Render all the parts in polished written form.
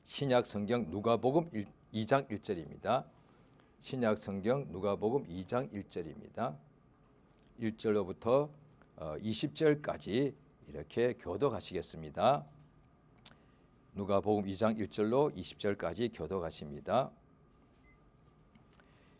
신약 성경 누가복음 2장 1절입니다. 신약 성경 누가복음 2장 1절입니다. 1절로부터 20절까지 이렇게 교독하시겠습니다. 누가복음 2장 1절로 20절까지 교독하십니다.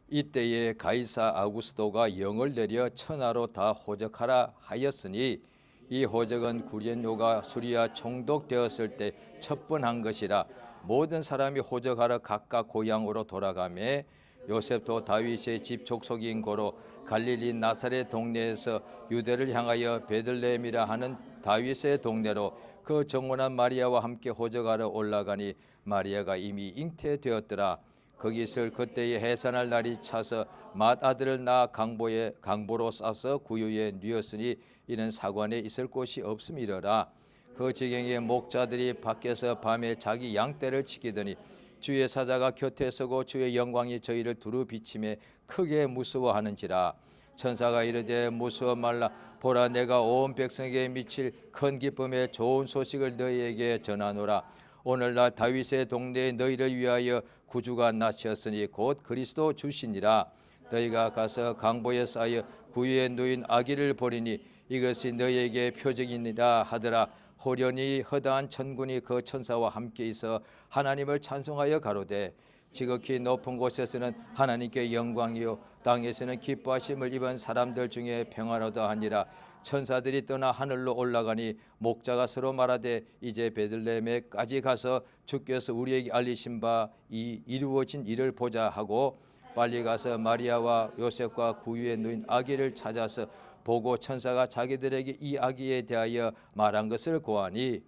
이때에 가이사 아구스도가 영을 내려 천하로 다 호적하라 하였으니 이 호적은 구리엔요가 수리아 총독되었을 때 첩번한 것이라. 모든 사람이 호적하러 각각 고향으로 돌아가매 요셉도 다윗의 집 족속인 고로 갈릴리 나사렛 동네에서 유대를 향하여 베들레헴이라 하는 다윗의 동네로 그 정혼한 마리아와 함께 호적하러 올라가니 마리아가 이미 잉태되었더라. 거기 있을 그때에 해산할 날이 차서 맏아들을 낳아 강보로 싸서 구유에 뉘었으니 이는 사관에 있을 곳이 없음이러라. 그 지경에 목자들이 밖에서 밤에 자기 양떼를 지키더니 주의 사자가 곁에 서고 주의 영광이 저희를 두루 비치매 크게 무서워하는지라. 천사가 이르되 무서워 말라. 보라, 내가 온 백성에게 미칠 큰 기쁨의 좋은 소식을 너희에게 전하노라. 오늘날 다윗의 동네에 너희를 위하여 구주가 나셨으니 곧 그리스도 주시니라. 너희가 가서 강보에 쌓여 구유에 누인 아기를 보리니 이것이 너희에게 표적이니라 하더라. 호련히 허다한 천군이 그 천사와 함께 있어 하나님을 찬송하여 가로되 지극히 높은 곳에서는 하나님께 영광이요 땅에서는 기뻐하심을 입은 사람들 중에 평안하다 하니라. 천사들이 떠나 하늘로 올라가니 목자가 서로 말하되 이제 베들레헴에까지 가서 주께서 우리에게 알리신 바 이 이루어진 일을 보자 하고 빨리 가서 마리아와 요셉과 구유에 누인 아기를 찾아서 보고 천사가 자기들에게 이 아기에 대하여 말한 것을 고하니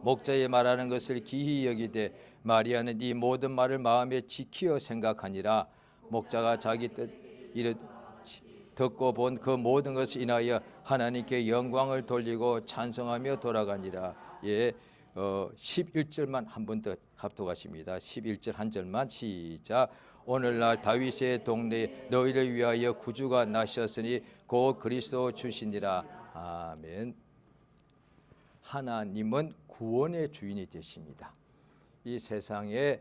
목자의 말하는 것을 기히 여기되 마리아는 이 모든 말을 마음에 지키어 생각하니라. 목자가 자기 뜻 듣고 본 그 모든 것을 인하여 하나님께 영광을 돌리고 찬송하며 돌아가니라. 11절만 한 번 더 합독하십니다. 11절 한 절만 시작. 오늘날 다윗의 동네에 너희를 위하여 구주가 나셨으니 곧 그리스도 주시니라. 아멘. 하나님은 구원의 주인이 되십니다. 이 세상에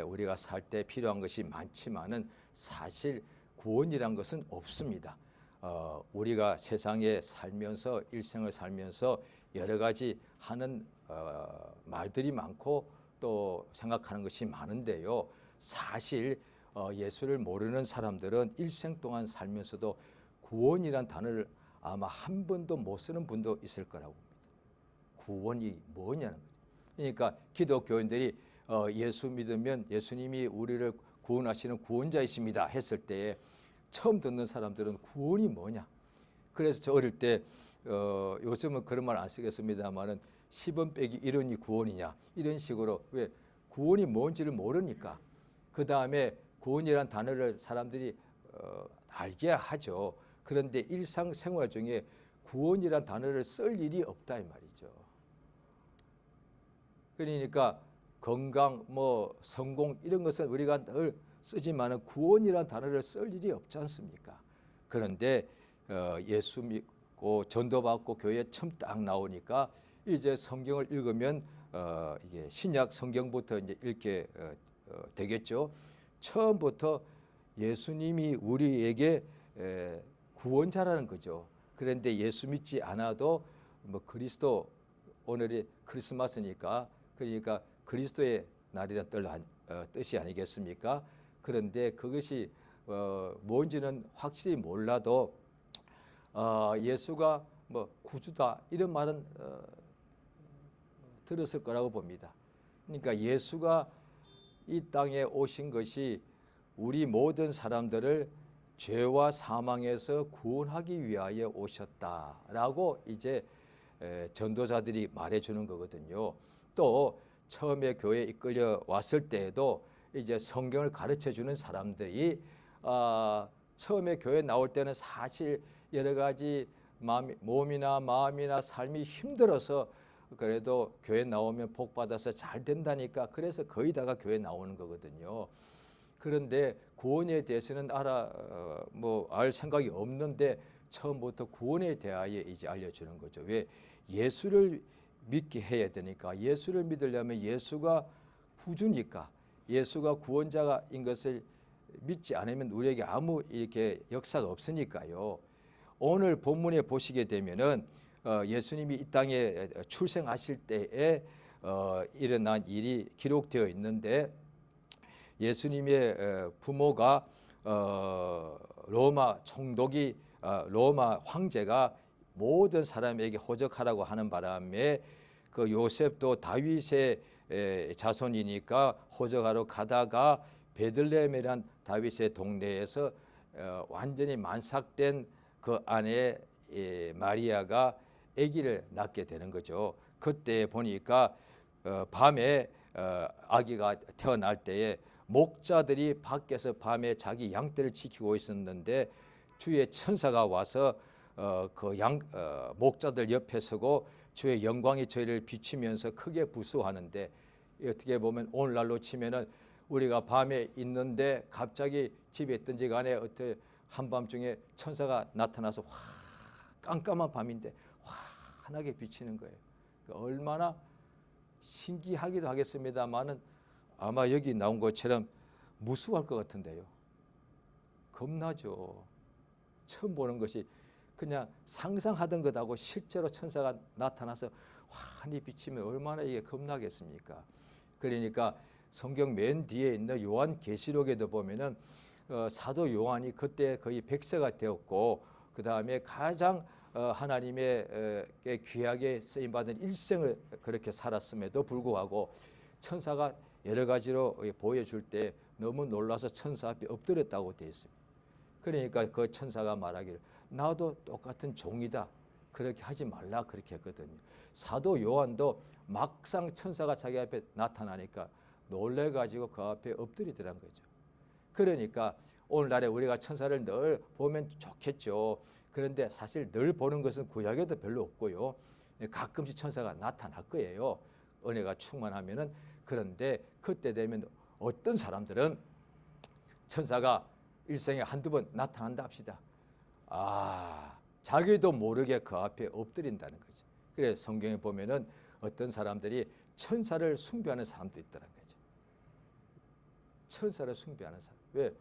우리가 살 때 필요한 것이 많지만은 사실 구원이란 것은 없습니다. 우리가 세상에 살면서 일생을 살면서 여러 가지 하는 말들이 많고 또 생각하는 것이 많은데요. 사실 예수를 모르는 사람들은 일생 동안 살면서도 구원이란 단어를 아마 한 번도 못 쓰는 분도 있을 거라고 봅니다. 구원이 뭐냐는 거죠. 그러니까 기독교인들이 예수 믿으면 예수님이 우리를 구원하시는 구원자이십니다 했을 때 처음 듣는 사람들은 구원이 뭐냐. 그래서 저 어릴 때 요즘은 그런 말 안 쓰겠습니다만은 10원 빼기 1원이 구원이냐 이런 식으로. 왜? 구원이 뭔지를 모르니까. 그 다음에 구원이란 단어를 사람들이 알게 하죠. 그런데 일상생활 중에 구원이란 단어를 쓸 일이 없다 이 말이죠. 그러니까 건강, 성공 이런 것은 우리가 늘 쓰지만은 구원이란 단어를 쓸 일이 없지 않습니까? 그런데 예수 믿고 전도받고 교회에 처음 딱 나오니까 이제 성경을 읽으면 이게 신약 성경부터 이제 읽게 되겠죠. 처음부터 예수님이 우리에게 구원자라는 거죠. 그런데 예수 믿지 않아도 그리스도, 오늘이 크리스마스니까 그러니까 그리스도의 날이란 뜻이 아니겠습니까? 그런데 그것이 뭔지는 확실히 몰라도 예수가 구주다 이런 말은 들었을 거라고 봅니다. 그러니까 예수가 이 땅에 오신 것이 우리 모든 사람들을 죄와 사망에서 구원하기 위하여 오셨다라고 이제 전도자들이 말해주는 거거든요. 또 처음에 교회에 이끌려 왔을 때에도 이제 성경을 가르쳐주는 사람들이 처음에 교회 나올 때는 사실 여러 가지 몸이나 마음이나 삶이 힘들어서 그래도 교회 나오면 복 받아서 잘 된다니까 그래서 거의 다가 교회 나오는 거거든요. 그런데 구원에 대해서는 알 생각이 없는데 처음부터 구원에 대하여 이제 알려주는 거죠. 왜? 예수를 믿게 해야 되니까, 예수를 믿으려면 예수가 구주니까, 예수가 구원자인 것을 믿지 않으면 우리에게 아무 이렇게 역사가 없으니까요. 오늘 본문에 보시게 되면은 예수님이 이 땅에 출생하실 때에 일어난 일이 기록되어 있는데, 예수님의 부모가 로마 총독이 로마 황제가 모든 사람에게 호적하라고 하는 바람에 그 요셉도 다윗의 자손이니까 호적하러 가다가 베들레헴이란 다윗의 동네에서 완전히 만삭된 그 안에 마리아가 아기를 낳게 되는 거죠. 그때 보니까 밤에 아기가 태어날 때에 목자들이 밖에서 밤에 자기 양떼를 지키고 있었는데 주의 천사가 와서 그 목자들 옆에 서고 주의 영광이 저희를 비추면서 크게 부수하는데, 어떻게 보면 오늘날로 치면은 우리가 밤에 있는데 갑자기 집에 있든지 간에 어떻게 한밤중에 천사가 나타나서 깜깜한 밤인데 환하게 비치는 거예요. 그러니까 얼마나 신기하기도 하겠습니다만은 아마 여기 나온 것처럼 무수할 것 같은데요. 겁나죠. 처음 보는 것이 그냥 상상하던 것하고 실제로 천사가 나타나서 환히 비치면 얼마나 이게 겁나겠습니까? 그러니까 성경 맨 뒤에 있는 요한계시록에도 보면은 사도 요한이 그때 거의 100세가 되었고, 그 다음에 가장 하나님의 귀하게 쓰임받은 일생을 그렇게 살았음에도 불구하고 천사가 여러 가지로 보여줄 때 너무 놀라서 천사 앞에 엎드렸다고 되어 있습니다. 그러니까 그 천사가 말하기를 나도 똑같은 종이다, 그렇게 하지 말라, 그렇게 했거든요. 사도 요한도 막상 천사가 자기 앞에 나타나니까 놀래가지고 그 앞에 엎드리더란 거죠. 그러니까 오늘날에 우리가 천사를 늘 보면 좋겠죠. 그런데 사실 늘 보는 것은 구약에도 별로 없고요. 가끔씩 천사가 나타날 거예요. 은혜가 충만하면은. 그런데 그때 되면 어떤 사람들은 천사가 일생에 한두 번 나타난다 합시다. 자기도 모르게 그 앞에 엎드린다는 거죠. 그래서 성경에 보면은 어떤 사람들이 천사를 숭배하는 사람도 있다는 거죠. 천사를 숭배하는 사람. 왜?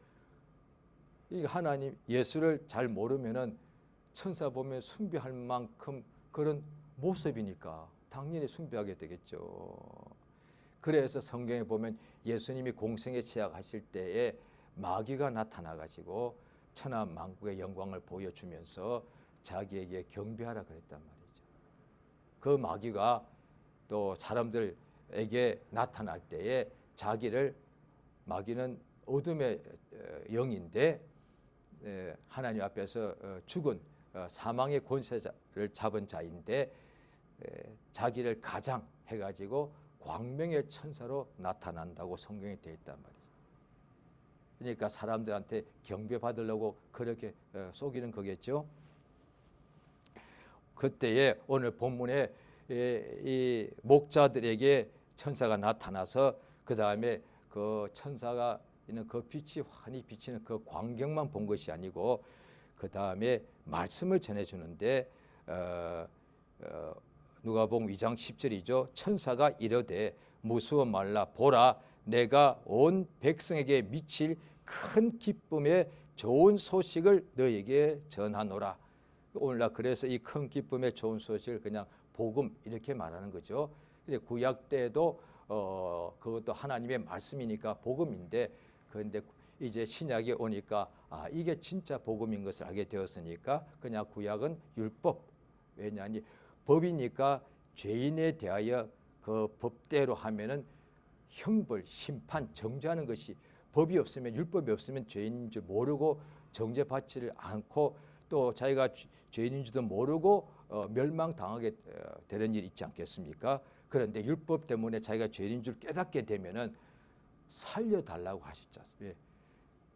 이 하나님 예수를 잘 모르면은 천사 보면 숭배할 만큼 그런 모습이니까 당연히 숭배하게 되겠죠. 그래서 성경에 보면 예수님이 공생에 시작하실 때에 마귀가 나타나가지고 천하 만국의 영광을 보여주면서 자기에게 경배하라 그랬단 말이죠. 그 마귀가 또 사람들에게 나타날 때에 마귀는 어둠의 영인데 하나님 앞에서 죽은 사망의 권세를 잡은 자인데 자기를 가장 해가지고 광명의 천사로 나타난다고 성경에 되어 있단 말이죠. 그러니까 사람들한테 경배받으려고 그렇게 속이는 거겠죠. 그때에 오늘 본문에 이 목자들에게 천사가 나타나서 그 다음에 그 천사가 있는 그 빛이 환히 비치는 그 광경만 본 것이 아니고 그 다음에 말씀을 전해주는데 누가복음 2장 10절이죠. 천사가 이르되 무수어 말라, 보라 내가 온 백성에게 미칠 큰 기쁨의 좋은 소식을 너에게 전하노라. 오늘날 그래서 이 큰 기쁨의 좋은 소식을 그냥 복음 이렇게 말하는 거죠. 근데 구약 때도 그것도 하나님의 말씀이니까 복음인데, 그런데 이제 신약에 오니까 이게 진짜 복음인 것을 알게 되었으니까 그냥 구약은 율법, 왜냐하니 법이니까 죄인에 대하여 그 법대로 하면은 형벌, 심판, 정죄하는 것이, 법이 없으면, 율법이 없으면 죄인인 줄 모르고 정죄받지를 않고 또 자기가 죄인인 줄도 모르고 멸망당하게 되는 일이 있지 않겠습니까? 그런데 율법 때문에 자기가 죄인인 줄 깨닫게 되면은 살려달라고 하셨지 않습니까?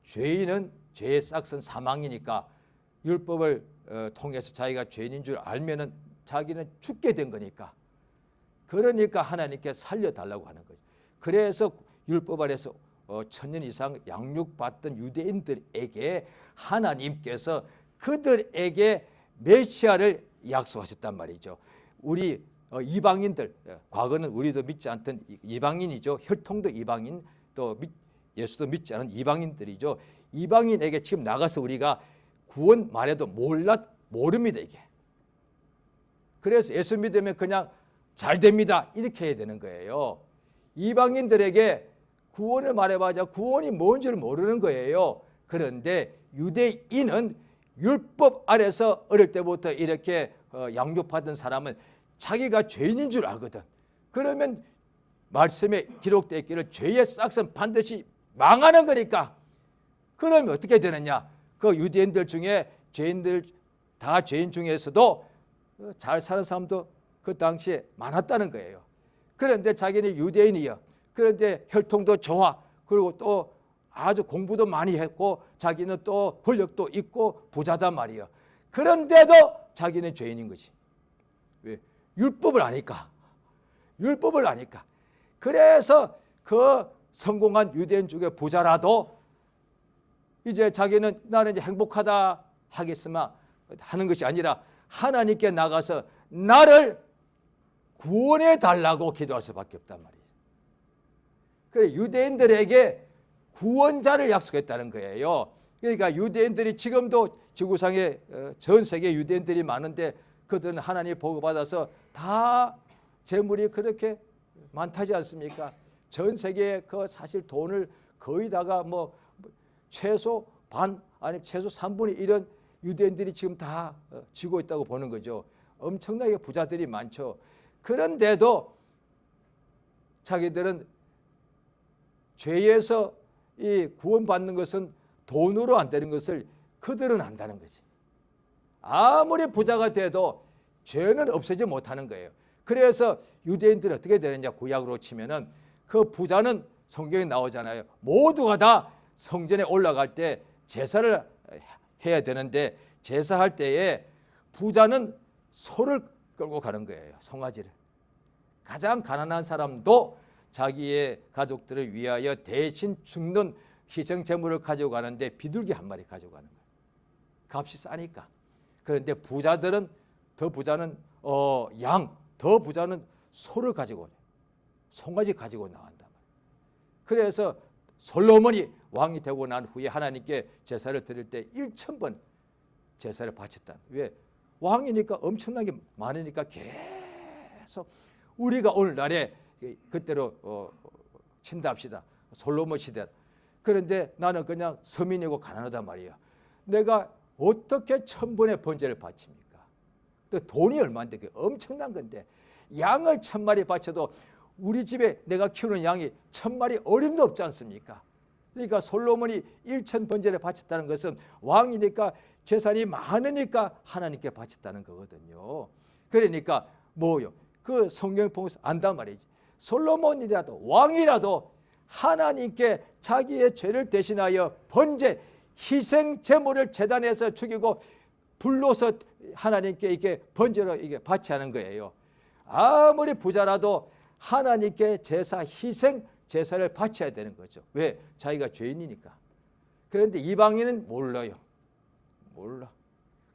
죄인은 죄의 싹은 사망이니까 율법을 통해서 자기가 죄인인 줄 알면은 자기는 죽게 된 거니까, 그러니까 하나님께 살려달라고 하는 거죠. 그래서 율법 아래서 1000년 이상 양육받던 유대인들에게 하나님께서 그들에게 메시아를 약속하셨단 말이죠. 우리 이방인들, 과거는 우리도 믿지 않던 이방인이죠. 혈통도 이방인, 또 예수도 믿지 않은 이방인들이죠. 이방인에게 지금 나가서 우리가 구원 말해도 모릅니다 이게. 그래서 예수 믿으면 그냥 잘 됩니다 이렇게 해야 되는 거예요. 이방인들에게 구원을 말해봐야 구원이 뭔지를 모르는 거예요. 그런데 유대인은 율법 아래서 어릴 때부터 이렇게 양육받은 사람은 자기가 죄인인 줄 알거든. 그러면 말씀에 기록되어 있기를 죄의 싹은 반드시 망하는 거니까. 그러면 어떻게 되느냐? 그 유대인들 중에 죄인들 다 죄인 중에서도 잘 사는 사람도 그 당시에 많았다는 거예요. 그런데 자기는 유대인이야. 그런데 혈통도 좋아. 그리고 또 아주 공부도 많이 했고 자기는 또 권력도 있고 부자단 말이야. 그런데도 자기는 죄인인 거지. 왜? 율법을 아니까. 율법을 아니까. 그래서 그 성공한 유대인 중에 부자라도 이제 자기는 나는 이제 행복하다 하겠으면 하는 것이 아니라 하나님께 나가서 나를 구원해 달라고 기도할 수밖에 없단 말이에요. 그래 유대인들에게 구원자를 약속했다는 거예요. 그러니까 유대인들이 지금도 지구상에 전 세계 유대인들이 많은데 그들은 하나님 복을 받아서 다 재물이 그렇게 많다지 않습니까? 전 세계에 그 사실 돈을 거의 다가 뭐 최소 반 아니 최소 3분의 1은 유대인들이 지금 다 쥐고 있다고 보는 거죠. 엄청나게 부자들이 많죠. 그런데도 자기들은 죄에서 이 구원받는 것은 돈으로 안 되는 것을 그들은 안다는 거지. 아무리 부자가 돼도 죄는 없애지 못하는 거예요. 그래서 유대인들은 어떻게 되느냐 구약으로 치면은 그 부자는 성경에 나오잖아요. 모두가 다 성전에 올라갈 때 제사를 해야 되는데 제사할 때에 부자는 소를 끌고 가는 거예요. 송아지를. 가장 가난한 사람도 자기의 가족들을 위하여 대신 죽는 희생 제물을 가지고 가는데 비둘기 한 마리 가지고 가는 거예요. 값이 싸니까. 그런데 부자들은 더 부자는 양, 더 부자는 소를 가지고 송아지 가지고 나간단 말이에요. 그래서 솔로몬이 왕이 되고 난 후에 하나님께 제사를 드릴 때 1000번 제사를 바쳤다. 왜? 왕이니까 엄청나게 많으니까 계속 우리가 오늘날에 그때로 친다 합시다. 솔로몬 시대. 그런데 나는 그냥 서민이고 가난하단 말이에요. 내가 어떻게 1000번의 번제를 바칩니까? 또 돈이 얼마인데 그게 엄청난 건데 양을 1000마리 바쳐도 우리 집에 내가 키우는 양이 1000마리 어림도 없지 않습니까? 그러니까 솔로몬이 1000번제를 바쳤다는 것은 왕이니까 재산이 많으니까 하나님께 바쳤다는 거거든요. 그러니까 뭐요? 그 성경 보면서 안단 말이지. 솔로몬이라도 왕이라도 하나님께 자기의 죄를 대신하여 번제 희생 제물을 제단에서 죽이고 불로서 하나님께 이게 번제로 이게 바치하는 거예요. 아무리 부자라도 하나님께 제사 희생 제사를 바쳐야 되는 거죠. 왜? 자기가 죄인이니까. 그런데 이방인은 몰라요. 몰라.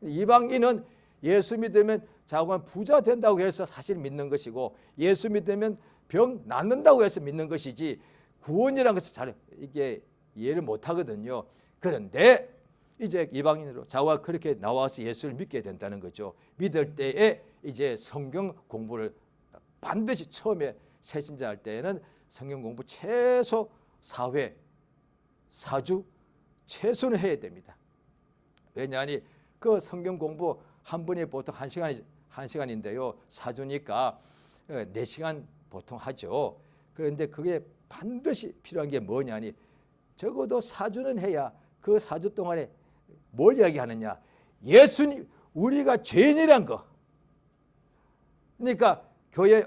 이방인은 예수 믿으면 자꾸만 부자 된다고 해서 사실 믿는 것이고 예수 믿으면 병 낫는다고 해서 믿는 것이지 구원이라는 것을 잘 이게 이해를 못 하거든요. 그런데 이제 이방인으로 자기가 그렇게 나와서 예수를 믿게 된다는 거죠. 믿을 때에 이제 성경 공부를 반드시 처음에 새신자 할 때에는 성경 공부 최소 4회, 4주 최소는 해야 됩니다. 왜냐하니 그 성경 공부 한 번에 보통 1시간인데요. 4주니까 4시간 보통 하죠. 그런데 그게 반드시 필요한 게 뭐냐니 적어도 4주는 해야 그 4주 동안에 뭘 이야기하느냐. 예수님, 우리가 죄인이란 거. 그러니까 교회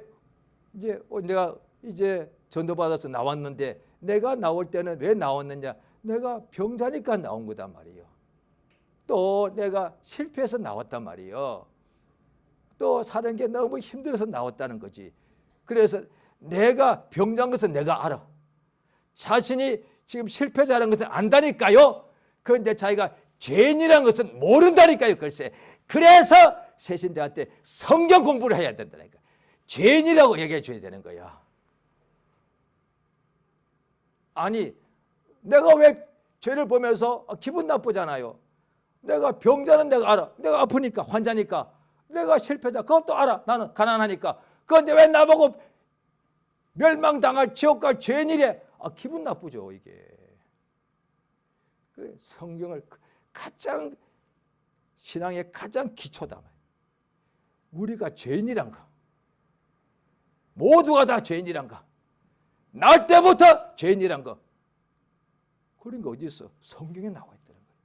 이제 내가 이제 전도받아서 나왔는데 내가 나올 때는 왜 나왔느냐. 내가 병자니까 나온 거단 말이에요. 또 내가 실패해서 나왔단 말이에요. 또 사는 게 너무 힘들어서 나왔다는 거지. 그래서 내가 병자인 것은 내가 알아. 자신이 지금 실패자라는 것을 안다니까요. 그런데 자기가 죄인이라는 것은 모른다니까요. 글쎄. 그래서 새신자한테 성경 공부를 해야 된다니까. 죄인이라고 얘기해 줘야 되는 거야. 아니, 내가 왜 죄를 보면서 기분 나쁘잖아요. 내가 병자는 내가 알아. 내가 아프니까, 환자니까. 내가 실패자 그것도 알아. 나는 가난하니까. 그런데 왜 나보고 멸망당할 지옥 갈 죄인이래? 기분 나쁘죠, 이게. 그 성경을 가장 신앙의 가장 기초다. 우리가 죄인이란 거. 모두가 다 죄인이란 거. 날 때부터 죄인이란 거. 그런 거 어디 있어? 성경에 나와 있다는 거예요.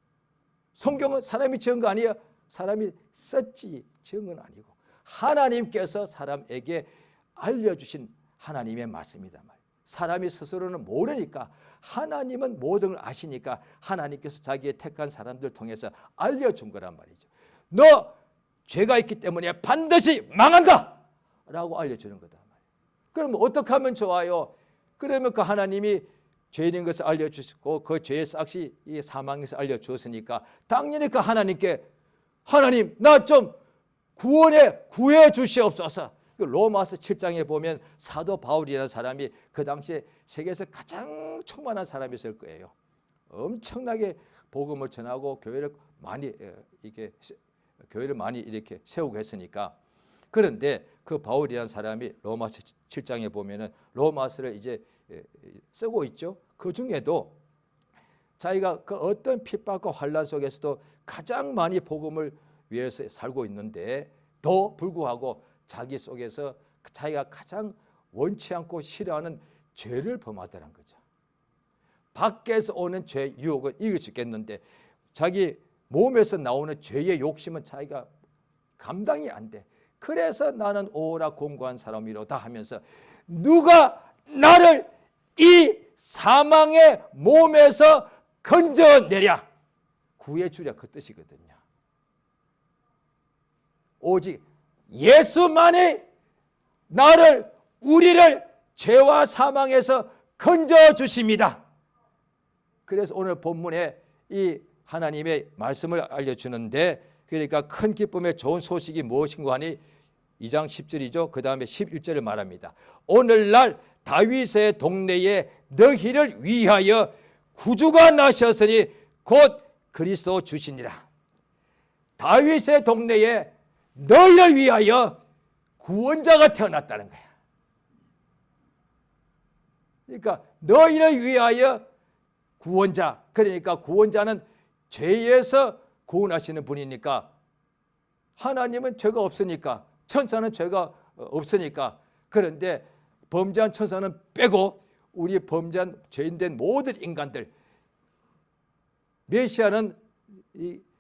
성경은 사람이 지은 거 아니에요. 사람이 썼지 지은 건 아니고 하나님께서 사람에게 알려주신 하나님의 말씀이다 말. 사람이 스스로는 모르니까 하나님은 모든 걸 아시니까 하나님께서 자기의 택한 사람들 통해서 알려준 거란 말이죠. 너 죄가 있기 때문에 반드시 망한다 라고 알려주는 거다 말이에요. 그럼 어떻게 하면 좋아요? 그러면 그 하나님이 죄인인 것을 알려주시고 그 죄의 싹시 이 사망에서 알려주었으니까 당연히 그 하나님께 하나님 나 좀 구해 주시옵소서. 로마서 7장에 보면 사도 바울이라는 사람이 그 당시에 세계에서 가장 충만한 사람이었을 거예요. 엄청나게 복음을 전하고 교회를 많이 이렇게 세우고 했으니까. 그런데 그 바울이라는 사람이 로마서 7장에 보면은 로마서를 이제 쓰고 있죠. 그 중에도 자기가 그 어떤 핍박과 환난 속에서도 가장 많이 복음을 위해서 살고 있는데 더 불구하고 자기 속에서 자기가 가장 원치 않고 싫어하는 죄를 범하더란 거죠. 밖에서 오는 죄 유혹을 이길 수 있겠는데 자기 몸에서 나오는 죄의 욕심은 자기가 감당이 안 돼. 그래서 나는 오라 공고한 사람이로다 하면서 누가 나를 이 사망의 몸에서 건져내랴 구해주랴 그 뜻이거든요. 오직 예수만이 나를 우리를 죄와 사망에서 건져주십니다. 그래서 오늘 본문에 이 하나님의 말씀을 알려주는데 그러니까 큰 기쁨의 좋은 소식이 무엇인가 하니 2장 10절이죠. 그 다음에 11절을 말합니다. 오늘날 다윗의 동네에 너희를 위하여 구주가 나셨으니 곧 그리스도 주시니라. 다윗의 동네에 너희를 위하여 구원자가 태어났다는 거야. 그러니까 너희를 위하여 구원자. 그러니까 구원자는 죄에서 구원하시는 분이니까 하나님은 죄가 없으니까 천사는 죄가 없으니까 그런데 범죄한 천사는 빼고 우리 범죄한 죄인된 모든 인간들 메시아는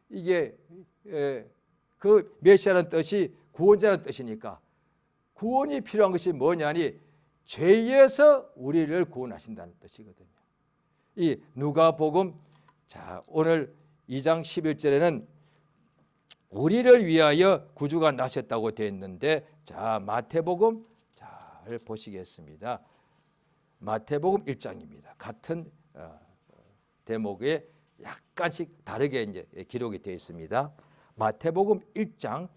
이게 그 메시아라는 뜻이 구원자라는 뜻이니까 구원이 필요한 것이 뭐냐니 죄에서 우리를 구원하신다는 뜻이거든요. 이 누가복음 자 오늘 2장 11절에는 우리를 위하여 구주가 나셨다고 되어 있는데 자 마태복음 잘 보시겠습니다. 마태복음 1장입니다. 같은 대목에 약간씩 다르게 이제 기록이 되어 있습니다. 마태복음 1장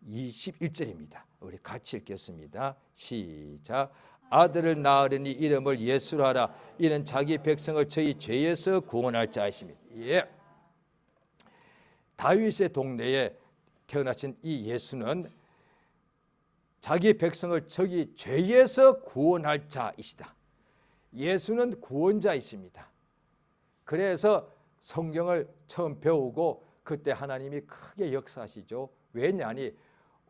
21절입니다. 우리 같이 읽겠습니다. 시작. 아들을 낳으려니 이름을 예수로 하라. 이는 자기 백성을 저희 죄에서 구원할 자이십니다. 예. 다윗의 동네에 태어나신 이 예수는 자기 백성을 저기 죄에서 구원할 자이시다. 예수는 구원자이십니다. 그래서 성경을 처음 배우고 그때 하나님이 크게 역사하시죠. 왜냐하니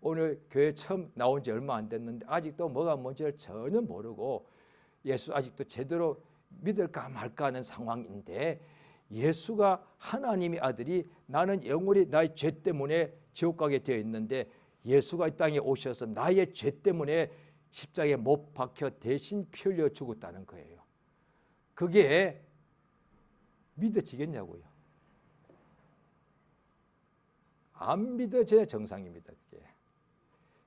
오늘 교회 처음 나온 지 얼마 안 됐는데 아직도 뭐가 뭔지를 전혀 모르고 예수 아직도 제대로 믿을까 말까 하는 상황인데 예수가 하나님의 아들이 나는 영원히 나의 죄 때문에 지옥 가게 되어 있는데 예수가 이 땅에 오셔서 나의 죄 때문에 십자가에 못 박혀 대신 피 흘려 죽었다는 거예요. 그게 믿어지겠냐고요. 안 믿어져야 정상입니다.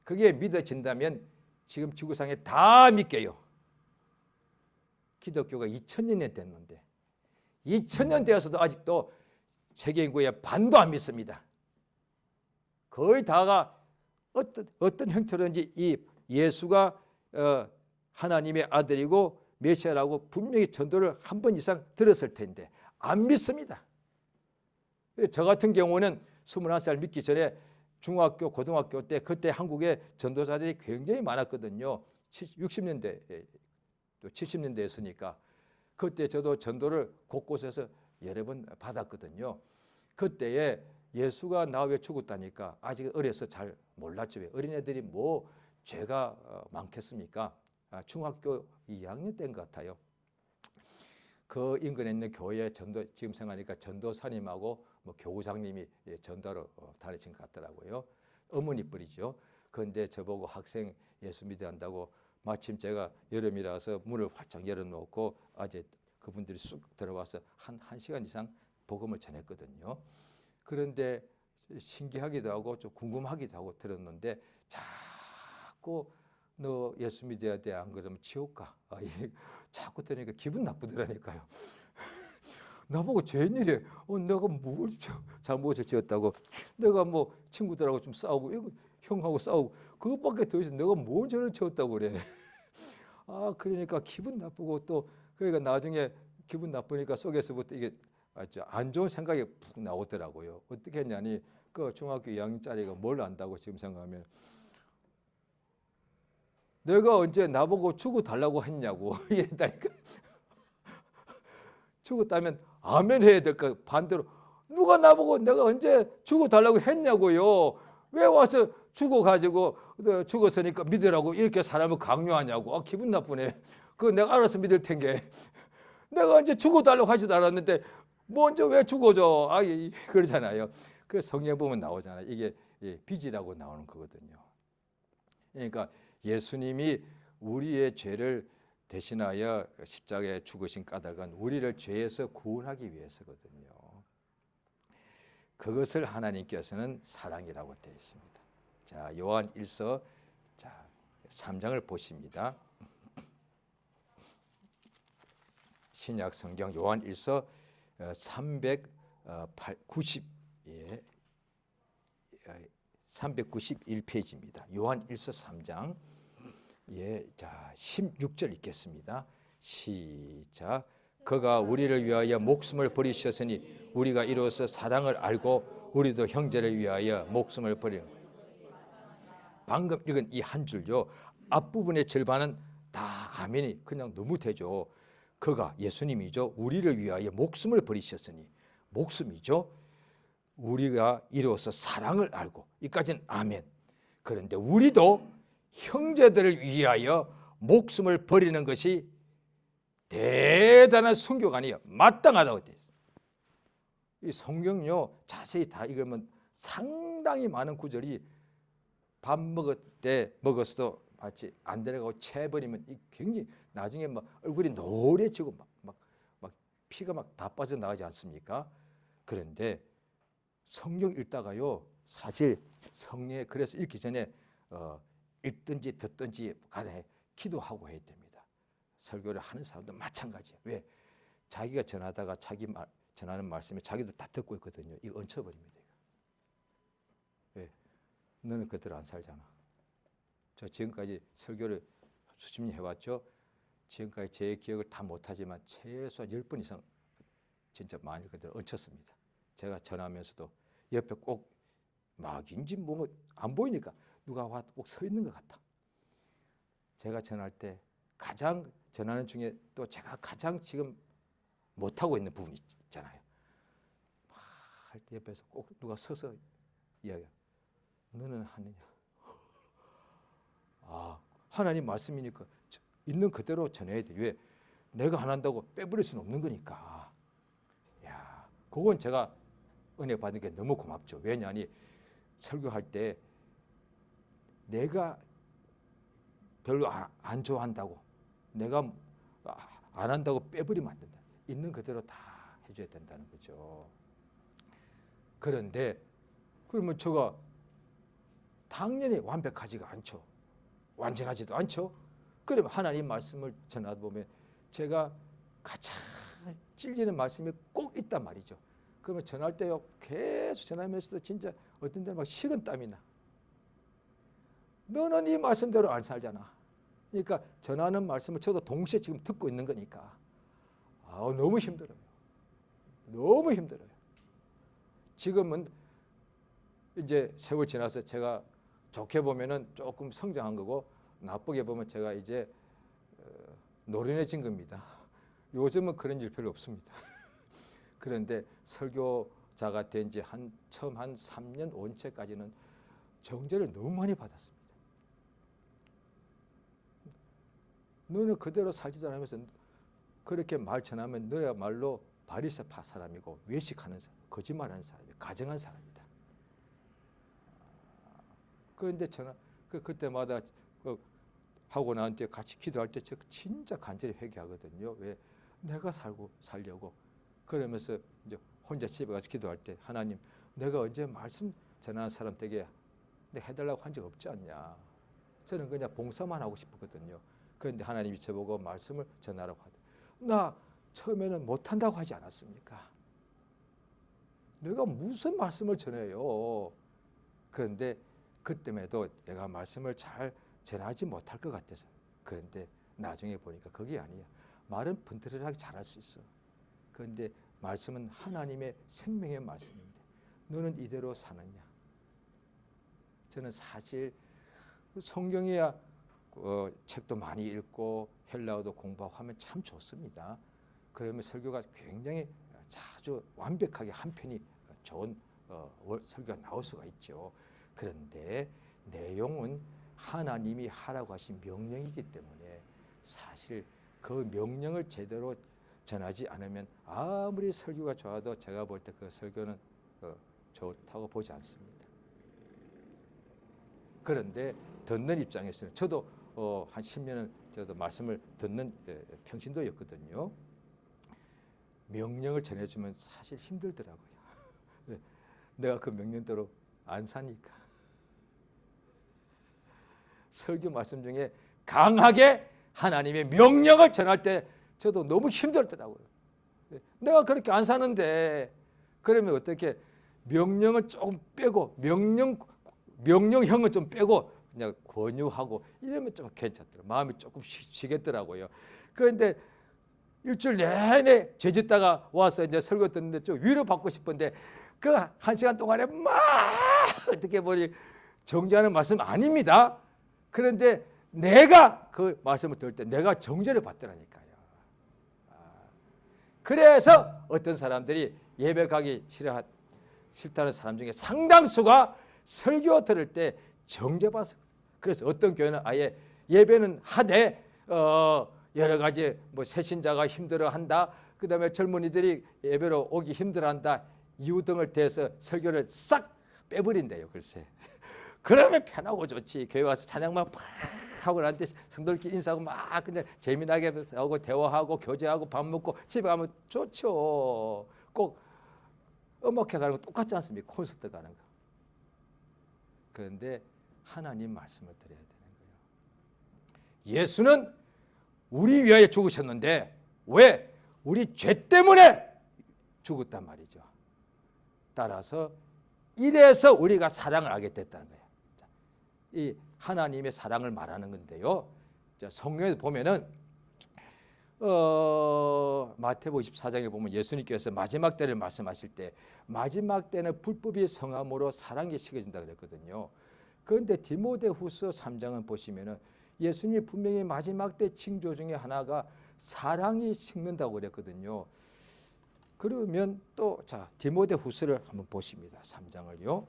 그게 믿어진다면 지금 지구상에 다 믿게요. 기독교가 2000년이 됐는데 2000년 되어서도 아직도 세계 인구의 반도 안 믿습니다. 거의 다가 어떤 형태로든지 이 예수가 하나님의 아들이고 메시아라고 분명히 전도를 한 번 이상 들었을 텐데 안 믿습니다. 저 같은 경우는 21살 믿기 전에 중학교, 고등학교 때 그때 한국에 전도사들이 굉장히 많았거든요. 60년대, 또 70년대였으니까 그때 저도 전도를 곳곳에서 여러 번 받았거든요. 그때에 예수가 나 왜 죽었다니까 아직 어려서 잘 몰랐죠. 왜 어린애들이 뭐 죄가 많겠습니까? 중학교 2학년 때인 것 같아요. 그 인근에 있는 교회 전도 지금 생각하니까 전도사님하고 뭐 교구장님이 전도로 다니신 것 같더라고요. 어머니 뻘이죠. 그런데 저보고 학생 예수 믿어 한다고 마침 제가 여름이라서 문을 활짝 열어놓고 아재 그분들이 쑥 들어와서 한 시간 이상 복음을 전했거든요. 그런데 신기하기도 하고 좀 궁금하기도 하고 들었는데 자꾸 너 예수 믿어야 돼 안 그러면 지옥 가. 자꾸 들으니까 기분 나쁘더라니까요. 나보고 죄인이래. 내가 뭘 잘못을 지었다고. 내가 뭐 친구들하고 좀 싸우고 이거 형하고 싸우고 그것밖에 더 있어. 내가 뭘 죄를 지었다고 그래. 그러니까 기분 나쁘고 또 그러니까 나중에 기분 나쁘니까 속에서부터 이게 아주 안 좋은 생각이 푹 나오더라고요. 어떻게 했냐니 그 중학교 2학년짜리가 뭘 안다고 지금 생각하면 내가 언제 나보고 죽어달라고 했냐고 이랬다니까. 죽었다면 아멘 해야 될까? 반대로 누가 나보고 내가 언제 죽어달라고 했냐고요. 왜 와서 죽어가지고 죽었으니까 믿으라고 이렇게 사람을 강요하냐고. 기분 나쁘네. 그거 내가 알아서 믿을 텐게. 내가 언제 죽어달라고 하지도 않았는데 먼저 왜 죽어줘. 그러잖아요. 그 성경에 보면 나오잖아요. 이게 빚이라고 나오는 거거든요. 그러니까 예수님이 우리의 죄를 대신하여 십자가에 죽으신 까닭은 우리를 죄에서 구원하기 위해서거든요. 그것을 하나님께서는 사랑이라고 되어 있습니다. 자, 요한 1서 3장을 보십니다. 신약 성경 요한 1서 391페이지입니다. 요한 1서 3장 16절 읽겠습니다. 시작. 그가 우리를 위하여 목숨을 버리셨으니 우리가 이로써 사랑을 알고 우리도 형제를 위하여 목숨을 버리는. 방금 읽은 이 한 줄요. 앞부분의 절반은 다 아멘이 그냥 너무 되죠. 그가 예수님이죠. 우리를 위하여 목숨을 버리셨으니 목숨이죠. 우리가 이로써 사랑을 알고 이까지는 아멘. 그런데 우리도 형제들을 위하여 목숨을 버리는 것이 대단한 순교가 아니에요. 마땅하다고 되어 있어요. 이 성경요 자세히 다 읽으면 상당히 많은 구절이 밥 먹을 때 먹었어도 마치 안 들어가고 채버리면 굉장히 나중에 막 얼굴이 노래지고 막 피가 막 다 빠져나가지 않습니까? 그런데 성경 읽다가요 사실 성령에 그래서 읽기 전에 읽든지 듣든지 간에 기도하고 해야 됩니다. 설교를 하는 사람도 마찬가지예요. 왜? 자기가 전하다가 자기 전하는 말씀에 자기도 다 듣고 있거든요. 이거 얹혀버립니다. 왜? 너는 그대로 안 살잖아. 저 지금까지 설교를 수십 년 해왔죠. 지금까지 제 기억을 다 못하지만 최소한 10번 이상 진짜 많이 그대로 얹혔습니다. 제가 전하면서도 옆에 꼭 막인지 뭐 안 보이니까 누가 와 꼭 서 있는 것 같아. 제가 전할 때 가장 전하는 중에 또 제가 가장 지금 못하고 있는 부분이 있잖아요. 할 때 옆에서 꼭 누가 서서 이야기해. 너는 하느냐? 하나님 말씀이니까 있는 그대로 전해야 돼. 왜? 내가 안 한다고 빼버릴 수는 없는 거니까. 야, 그건 제가 은혜 받은 게 너무 고맙죠. 왜냐하니 설교할 때 내가 별로 안 좋아한다고 내가 안 한다고 빼버리면 안 된다. 있는 그대로 다 해줘야 된다는 거죠. 그런데 그러면 제가 당연히 완벽하지가 않죠. 완전하지도 않죠. 그러면 하나님 말씀을 전하다 보면 제가 가장 찔리는 말씀이 꼭 있단 말이죠. 그러면 전할 때요 계속 전하면서도 진짜 어떤 데는 막 식은 땀이 나. 너는 이 말씀대로 안 살잖아. 그러니까 전하는 말씀을 저도 동시에 지금 듣고 있는 거니까 너무 힘들어요. 너무 힘들어요. 지금은 이제 세월 지나서 제가 좋게 보면은 조금 성장한 거고 나쁘게 보면 제가 이제 노련해진 겁니다. 요즘은 그런 일 별로 없습니다. 그런데 설교자가 된 지 처음 한 3년 5년째까지는 정죄를 너무 많이 받았습니다. 너는 그대로 살지 않으면서 그렇게 말 전하면 너야말로 바리새파 사람이고 외식하는 사람, 거짓말하는 사람이고 가정한 사람이다. 그런데 그때마다 하고 난 뒤에 같이 기도할 때 제가 진짜 간절히 회개하거든요. 왜? 내가 살려고. 그러면서 이제 혼자 집에 가서 기도할 때 하나님, 내가 언제 말씀 전하는 사람 되게 해달라고 한 적 없지 않냐. 저는 그냥 봉사만 하고 싶었거든요. 그런데 하나님이 저보고 말씀을 전하라고 하더라고요. 나 처음에는 못한다고 하지 않았습니까? 내가 무슨 말씀을 전해요. 그런데 그때에도 내가 말씀을 잘 전하지 못할 것 같아서. 그런데 나중에 보니까 그게 아니야. 말은 분들하게 잘할 수 있어. 그런데 말씀은 하나님의 생명의 말씀인데 너는 이대로 사느냐. 저는 사실 성경이야 책도 많이 읽고 헬라어도 공부하면 참 좋습니다. 그러면 설교가 굉장히 자주 완벽하게 한 편이 좋은 설교가 나올 수가 있죠. 그런데 내용은 하나님이 하라고 하신 명령이기 때문에 사실 그 명령을 제대로 전하지 않으면 아무리 설교가 좋아도 제가 볼 때 그 설교는 좋다고 보지 않습니다. 그런데 듣는 입장에서는 저도 한 10년은 저도 말씀을 듣는 평신도였거든요. 명령을 전해주면 사실 힘들더라고요. 내가 그 명령대로 안 사니까. 설교 말씀 중에 강하게 하나님의 명령을 전할 때 저도 너무 힘들더라고요. 내가 그렇게 안 사는데 그러면 어떻게 명령을 조금 빼고 명령형은 좀 빼고 그냥 권유하고 이러면 좀 괜찮더라고요. 마음이 조금 쉬겠더라고요. 그런데 일주일 내내 죄짓다가 와서 이제 설교 듣는데 좀 위로받고 싶은데 그 1시간 동안에 막 어떻게 보니 정죄하는 말씀 아닙니다. 그런데 내가 그 말씀을 들을 때 내가 정죄를 받더라니까요. 그래서 어떤 사람들이 예배 가기 싫다는 사람 중에 상당수가 설교 들을 때 정죄받았어요. 그래서 어떤 교회는 아예 예배는 하되 여러 가지 새신자가 힘들어한다. 그다음에 젊은이들이 예배로 오기 힘들어한다. 이유 등을 대해서 설교를 싹 빼버린대요. 글쎄. 그러면 편하고 좋지. 교회 와서 찬양만 팍 하고 나한테 성도들끼리 인사하고 막 그냥 재미나게 하고 대화하고 교제하고 밥 먹고 집에 가면 좋죠. 꼭 음악회 가는 거 똑같지 않습니까? 콘서트 가는 거. 그런데 하나님 말씀을 드려야 되는 거예요. 예수는 우리 위하여 죽으셨는데 왜? 우리 죄 때문에 죽었단 말이죠. 따라서 이래서 우리가 사랑을 알게 됐다는 거예요. 이 하나님의 사랑을 말하는 건데요. 성경에 보면은 마태복음 24장에 보면 예수님께서 마지막 때를 말씀하실 때 마지막 때는 불법이 성함으로 사랑이 식어진다 그랬거든요. 그런데 디모데후서 3장은 보시면은 예수님이 분명히 마지막 때 징조 중에 하나가 사랑이 식는다고 그랬거든요. 그러면 또 자 디모데후서를 한번 보십니다. 3장을요.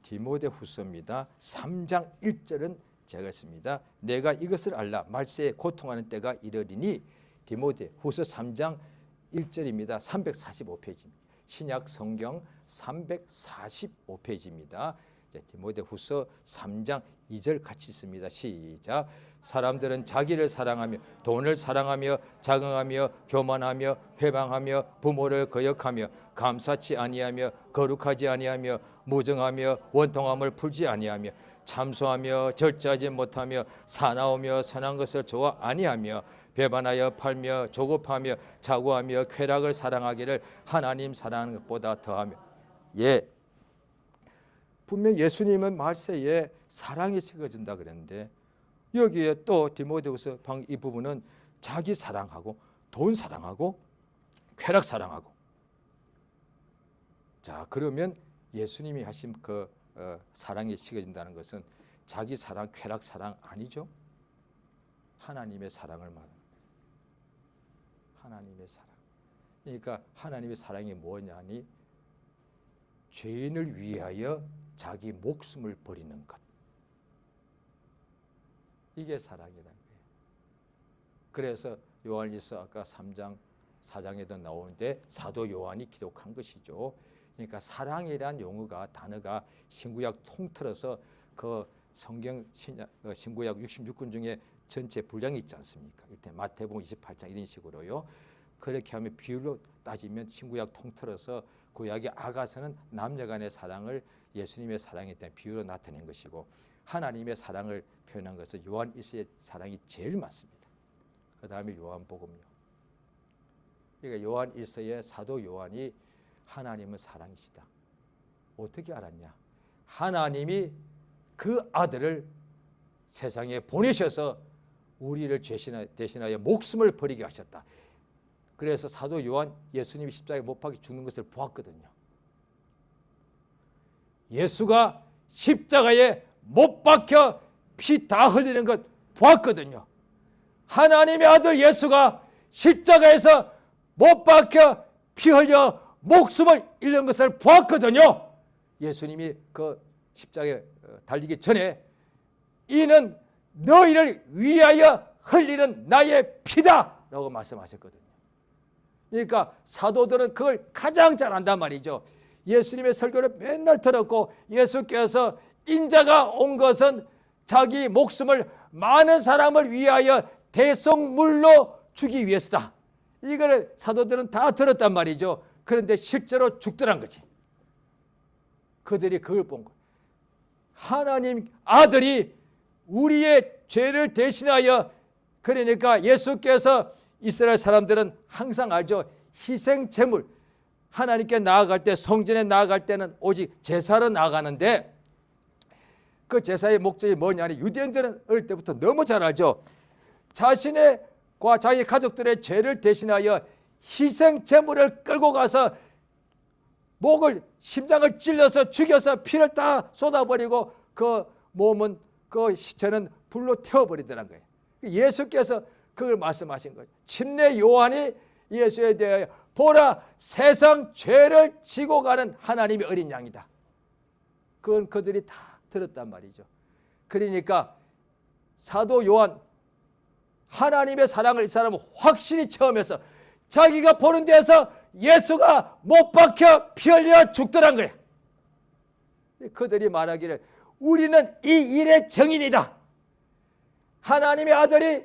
디모데후서입니다. 3장 1절은 제가 했습니다. 내가 이것을 알라 말세에 고통하는 때가 이르리니. 디모데후서 3장 1절입니다. 345페이지입니다. 신약 성경 345페이지입니다. 디모데후서 3장 2절 같이 있습니다. 시작. 사람들은 자기를 사랑하며 돈을 사랑하며 자긍하며 교만하며 회방하며 부모를 거역하며 감사치 아니하며 거룩하지 아니하며 무정하며 원통함을 풀지 아니하며 참소하며 절제하지 못하며 사나우며 선한 것을 좋아 아니하며 배반하여 팔며 조급하며 자고하며 쾌락을 사랑하기를 하나님 사랑하는 것보다 더하며. 예, 분명 예수님은 말세에 사랑이 식어진다 그랬는데 여기에 또 디모데후서 이 부분은 자기 사랑하고 돈 사랑하고 쾌락 사랑하고. 자, 그러면 예수님이 하신 그 사랑이 식어진다는 것은 자기 사랑, 쾌락 사랑 아니죠? 하나님의 사랑을 말하는 거죠. 하나님의 사랑. 그러니까 하나님의 사랑이 뭐냐니 죄인을 위하여 자기 목숨을 버리는 것. 이게 사랑이라는 거예요. 그래서 요한일서 아까 3장 4장에도 나오는데 사도 요한이 기록한 것이죠. 그러니까 사랑이란 용어가 단어가 신구약 통틀어서 그 성경 신구약 66권 중에 전체 분량이 있지 않습니까? 이때 마태복음 28장 이런 식으로요. 그렇게 하면 비율로 따지면 신구약 통틀어서 구약의 아가서는 남녀간의 사랑을 예수님의 사랑에 대한 비유로 나타낸 것이고 하나님의 사랑을 표현한 것은 요한일서의 사랑이 제일 많습니다. 그 다음에 요한복음요. 그러니까 요한일서의 사도 요한이 하나님은 사랑이시다. 어떻게 알았냐? 하나님이 그 아들을 세상에 보내셔서 우리를 대신하여 목숨을 버리게 하셨다. 그래서 사도 요한 예수님이 십자가에 못 박혀 죽는 것을 보았거든요. 예수가 십자가에 못 박혀 피 다 흘리는 것 보았거든요. 하나님의 아들 예수가 십자가에서 못 박혀 피 흘려 목숨을 잃는 것을 보았거든요. 예수님이 그 십자가에 달리기 전에 이는 너희를 위하여 흘리는 나의 피다라고 말씀하셨거든요. 그러니까 사도들은 그걸 가장 잘 안단 말이죠. 예수님의 설교를 맨날 들었고 예수께서 인자가 온 것은 자기 목숨을 많은 사람을 위하여 대속물로 주기 위해서다. 이걸 사도들은 다 들었단 말이죠. 그런데 실제로 죽더란 거지. 그들이 그걸 본 거예요. 하나님 아들이 우리의 죄를 대신하여, 그러니까 예수께서 이스라엘 사람들은 항상 알죠. 희생 제물, 하나님께 나아갈 때, 성전에 나아갈 때는 오직 제사로 나아가는데 그 제사의 목적이 뭐냐니 유대인들은 어릴 때부터 너무 잘 알죠. 자신과 자기 가족들의 죄를 대신하여 희생 제물을 끌고 가서 목을 심장을 찔러서 죽여서 피를 다 쏟아버리고 그 몸은 그 시체는 불로 태워버리더란 거예요. 예수께서 그걸 말씀하신 거예요. 침례 요한이 예수에 대하여 보라 세상 죄를 지고 가는 하나님의 어린 양이다. 그건 그들이 다 들었단 말이죠. 그러니까 사도 요한 하나님의 사랑을 이 사람은 확실히 체험해서 자기가 보는 데서 예수가 못 박혀 피 흘려 죽더란 거예요. 그들이 말하기를 우리는 이 일의 증인이다. 하나님의 아들이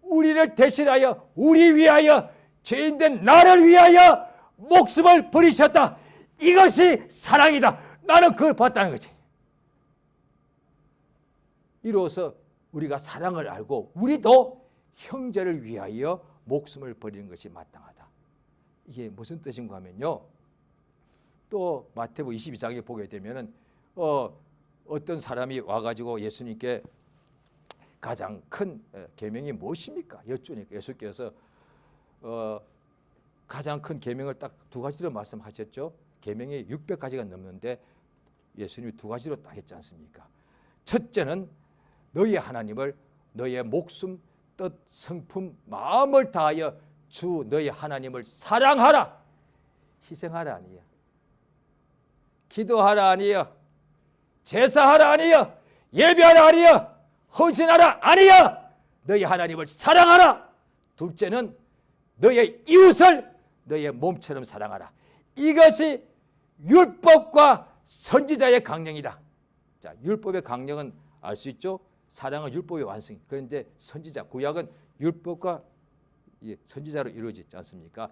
우리를 대신하여 우리 위하여 죄인된 나를 위하여 목숨을 버리셨다. 이것이 사랑이다. 나는 그걸 봤다는 거지. 이로써 우리가 사랑을 알고 우리도 형제를 위하여 목숨을 버리는 것이 마땅하다. 이게 무슨 뜻인가 하면요. 또 마태복음 22장에 보게 되면은 어떤 사람이 와가지고 예수님께 가장 큰 계명이 무엇입니까? 여쭈니까 예수께서 가장 큰 계명을 딱 두 가지로 말씀하셨죠. 계명이 600가지가 넘는데 예수님이 두 가지로 딱 했지 않습니까? 첫째는 너희 하나님을 너의 목숨, 뜻, 성품, 마음을 다하여 주 너희 하나님을 사랑하라. 희생하라 아니야. 기도하라 아니야. 제사하라 아니야. 예배하라 아니야. 헌신하라 아니야. 너희 하나님을 사랑하라. 둘째는 너의 이웃을 너의 몸처럼 사랑하라. 이것이 율법과 선지자의 강령이다. 자, 율법의 강령은 알 수 있죠. 사랑은 율법의 완성. 그런데 선지자, 구약은 율법과 선지자로 이루어지지 않습니까?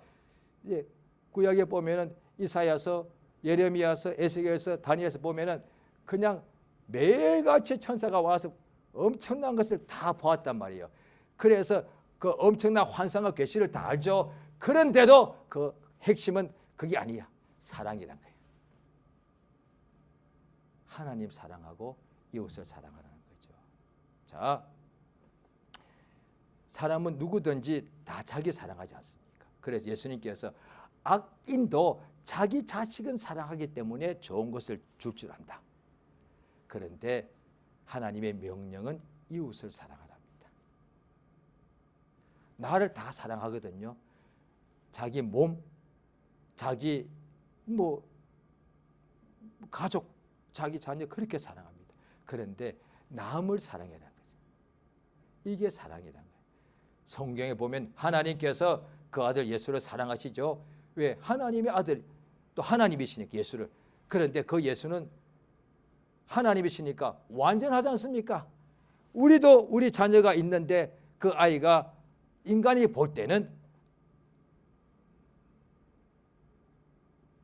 구약에 보면은 이사야서, 예레미야서, 에스겔서, 다니엘서 보면은 그냥 매일같이 천사가 와서 엄청난 것을 다 보았단 말이에요. 그래서 그 엄청난 환상과 계시를 다 알죠. 그런데도 그 핵심은 그게 아니야. 사랑이란 거예요. 하나님 사랑하고 이웃을 사랑하라는 거죠. 자, 사람은 누구든지 다 자기 사랑하지 않습니까? 그래서 예수님께서 악인도 자기 자식은 사랑하기 때문에 좋은 것을 줄 줄 안다. 그런데 하나님의 명령은 이웃을 사랑하랍니다. 나를 다 사랑하거든요. 자기 몸, 자기 가족, 자기 자녀 그렇게 사랑합니다. 그런데 남을 사랑해라는 거죠. 이게 사랑이라는 거예요. 성경에 보면 하나님께서 그 아들 예수를 사랑하시죠. 왜? 하나님의 아들, 또 하나님이시니까 예수를. 그런데 그 예수는 하나님이시니까 완전하지 않습니까? 우리도 우리 자녀가 있는데 그 아이가 인간이 볼 때는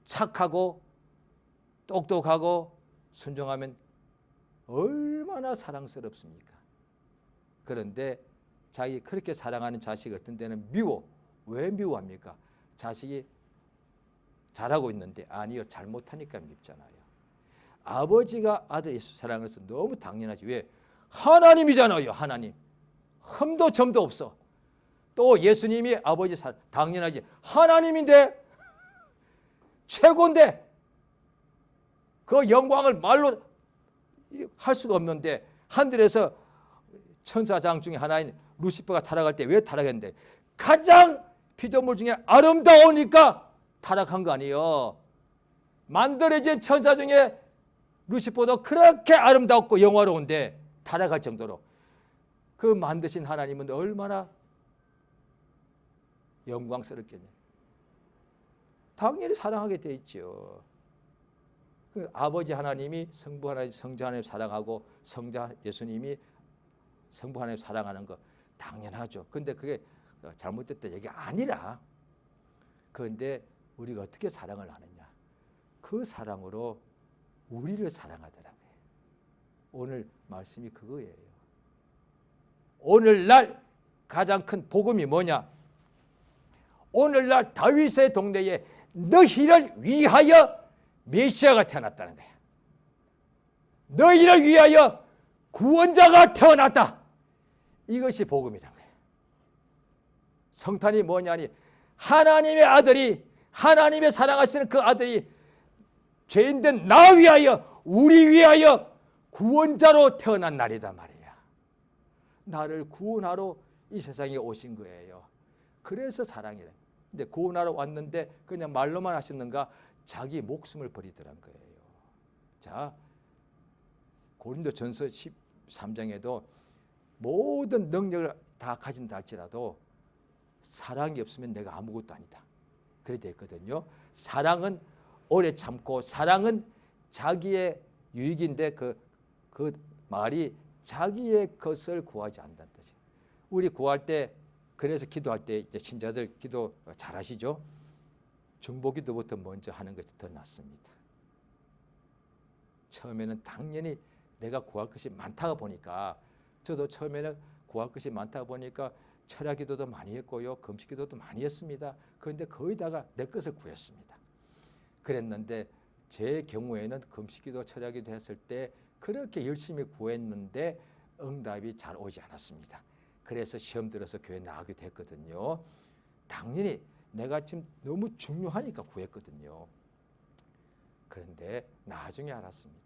착하고 똑똑하고 순종하면 얼마나 사랑스럽습니까? 그런데 자기 그렇게 사랑하는 자식이 어떤 때는 미워. 왜 미워합니까? 자식이 잘하고 있는데 아니요. 잘못하니까 밉잖아요. 아버지가 아들 예수 사랑을 해서 너무 당연하지. 왜? 하나님이잖아요. 하나님. 흠도 점도 없어. 또 예수님이 아버지 당연하지. 하나님인데 최고인데 그 영광을 말로 할 수가 없는데 하늘에서 천사장 중에 하나인 루시퍼가 타락할 때 왜 타락했는데 가장 피조물 중에 아름다우니까 타락한 거 아니에요. 만들어진 천사 중에 루시퍼도 그렇게 아름답고 영화로운데 타락할 정도로 그 만드신 하나님은 얼마나 영광스럽겠냐. 당연히 사랑하게 돼 있죠. 그 아버지 하나님이 성부 하나님, 성자 하나님 사랑하고 성자 예수님이 성부 하나님 사랑하는 거 당연하죠. 근데 그게 잘못됐다 얘기 아니라 그런데 우리가 어떻게 사랑을 하느냐. 그 사랑으로 우리를 사랑하더라고요. 오늘 말씀이 그거예요. 오늘날 가장 큰 복음이 뭐냐. 오늘날 다윗의 동네에 너희를 위하여 메시아가 태어났다는 거야. 너희를 위하여 구원자가 태어났다. 이것이 복음이라는 거야. 성탄이 뭐냐니 하나님의 아들이 하나님의 사랑하시는 그 아들이 죄인된 나 위하여 우리 위하여 구원자로 태어난 날이다 말이야. 나를 구원하러 이 세상에 오신 거예요. 그래서 사랑이래. 근데 구원하러 왔는데 그냥 말로만 하셨는가? 자기 목숨을 버리더란 거예요. 자, 고린도전서 13장에도 모든 능력을 다 가진다 할지라도 사랑이 없으면 내가 아무것도 아니다. 그래 되어 있거든요. 사랑은 오래 참고 사랑은 자기의 유익인데 그 말이 자기의 것을 구하지 않는다는 뜻이. 우리 구할 때 그래서 기도할 때 이제 신자들 기도 잘 하시죠. 중보기도부터 먼저 하는 것이 더 낫습니다. 처음에는 당연히 내가 구할 것이 많다가 보니까 저도 처음에는 구할 것이 많다가 보니까 철야기도도 많이 했고요. 금식기도도 많이 했습니다. 그런데 거의다가 내 것을 구했습니다. 그랬는데 제 경우에는 금식기도 철야기도 했을 때 그렇게 열심히 구했는데 응답이 잘 오지 않았습니다. 그래서 시험 들어서 교회 나가게 됐거든요. 당연히 내가 지금 너무 중요하니까 구했거든요. 그런데 나중에 알았습니다.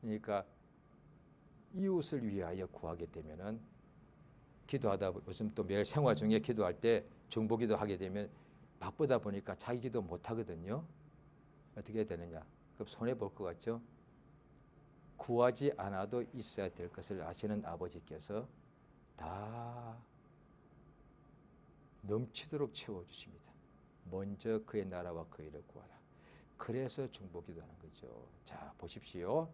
그러니까 이웃을 위하여 구하게 되면은 기도하다 요즘 또 매일 생활 중에 기도할 때 중보기도 하게 되면 바쁘다 보니까 자기 기도 못 하거든요. 어떻게 되느냐? 그럼 손해 볼 것 같죠? 구하지 않아도 있어야 될 것을 아시는 아버지께서 다 넘치도록 채워주십니다. 먼저 그의 나라와 그 일을 구하라. 그래서 중보기도하는 거죠. 자, 보십시오.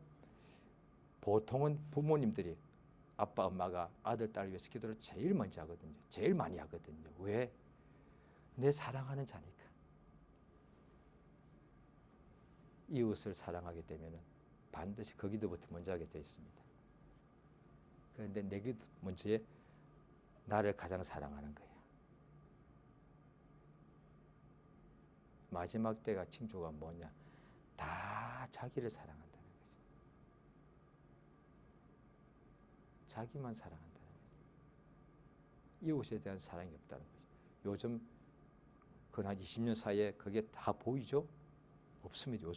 보통은 부모님들이 아빠 엄마가 아들 딸 위해서 기도를 제일 먼저 하거든요. 제일 많이 하거든요. 왜? 내 사랑하는 자니까. 이웃을 사랑하게 되면 반드시 그 기도부터 먼저 하게 되어 있습니다. 그런데 내 기도 먼저에 나를 가장 사랑하는 거야. 마지막 때가 징조가 뭐냐? 다 자기를 사랑한다는 거지. 자기만 사랑한다는 거지. 이웃에 대한 사랑이 없다는 거지. 요즘 한 20년 사이에 그게 다 보이죠? 없습니다.